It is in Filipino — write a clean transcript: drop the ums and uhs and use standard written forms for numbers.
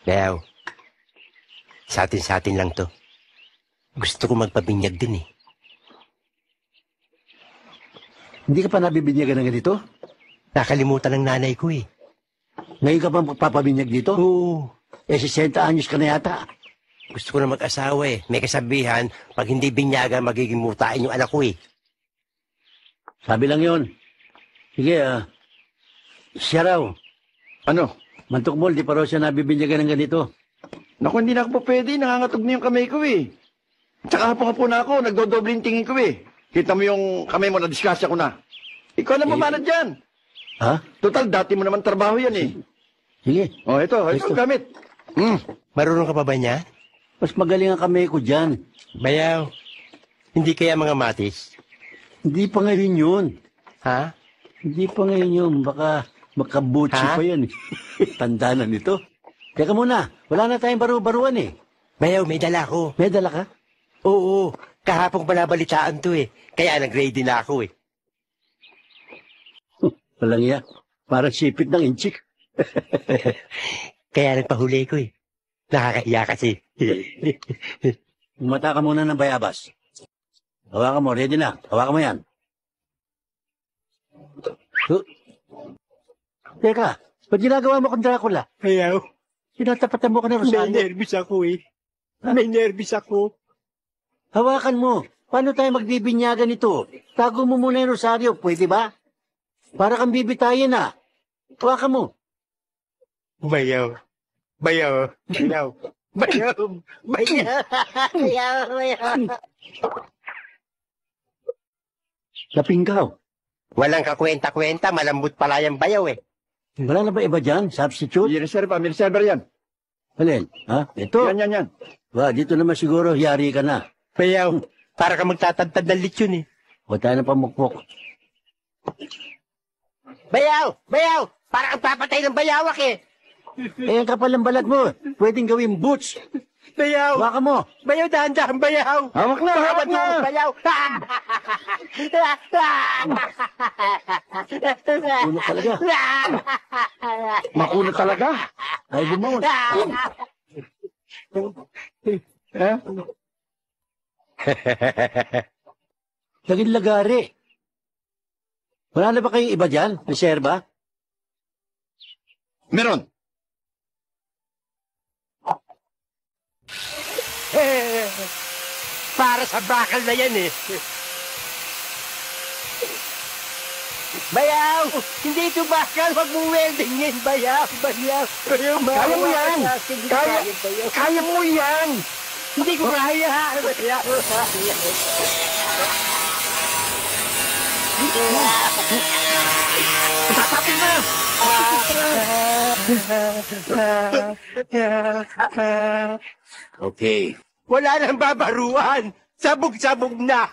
Bayaw, sa atin lang to. Gusto ko magpabinyag din eh. Hindi ka pa nabibinyagan ng ganito? Nakalimutan ng nanay ko eh. Ngayon ka pa magpapabinyag dito? Oo. 60 anyos ka na yata. Gusto ko na mag-asawa eh. May kasabihan, pag hindi binyagan, magiging mutain yung anak ko eh. Sabi lang yon. Sige, siya raw. Ano? Mantukmol, di pa raw siya nabibinyagan ng ganito. Naku, hindi na ako pa pwede. Nangangatog na yung kamay ko eh. Tsaka hapon-hapon na ako, nagdodoble yung tingin ko eh. Kita mo yung kamay mo, na-discuss ko na. Ikaw na mamana dyan. Ha? Total, dati mo naman trabaho yan eh. Sige. Oh, ito ang gamit. Marunong ka pa ba niya? Mas magaling ang kamay ko dyan. Bayaw, hindi kaya mga matis? Hindi pa ngayon yun. Ha? Hindi pa ngayon yun. Baka makabutsi Ha? pa yan. Tanda na nito. Teka muna, wala na tayong baru-baruan eh. Bayaw, may dala ko. May dala ka? Oo, kahapon ko balabalitaan to eh. Kaya nag-ready na ako eh. Walang iya. Parang sipit ng inchik. Kaya nagpahuli ko eh. Nakakahiya kasi. Umata ka muna ng bayabas. Hawakan mo, ready na. Hawakan mo yan. Teka, ba't ginagawa mo kang Dracula? Bayaw, Sinatapatan mo ka ng may Rosario. nervous ako eh. May nervous ako. Hawakan mo. Paano tayo magbibinyagan ito? Tago mo muna yung Rosario, pwede ba? Para kang bibitayin ah. Hawakan mo. Bayaw. Bayaw. Bayaw. Bayaw. Bayaw. Bayaw. Bayaw. Lapinggaw. Walang kakwenta-kwenta, malambot pala yung bayaw eh. Wala na ba iba dyan? Substitute? May reserver yan. Alin? Ha? Ito? Yan. Ba, dito naman siguro, yari ka na. Bayaw, para ka magtatantad ng lechon eh. Huwag tayo na pamukpok. Bayaw! Bayaw! Para kang papatay ng bayawak eh. Eh, ang kapal ng balat mo. Pwedeng gawing boots. Bayaw! Hawakan mo. Bayaw, dahan-dahan, bayaw! Hawak na, hawak na! Bayaw! Uno talaga. Makunat talaga. Ay, bumaon. Eh? Laging lagari. Wala na ba kayong iba dyan? Reserva? Meron. Para sa bakal na yan eh. Bayaw! Hindi ito bakal, wag mo weldingin, bayaw, bayaw. Bayaw, Kaya mo yan! Kaya mo yan! Hindi ko kaya. Bayaw. Tatapin na! Okay. Wala nang babaruan. Sabog-sabog na.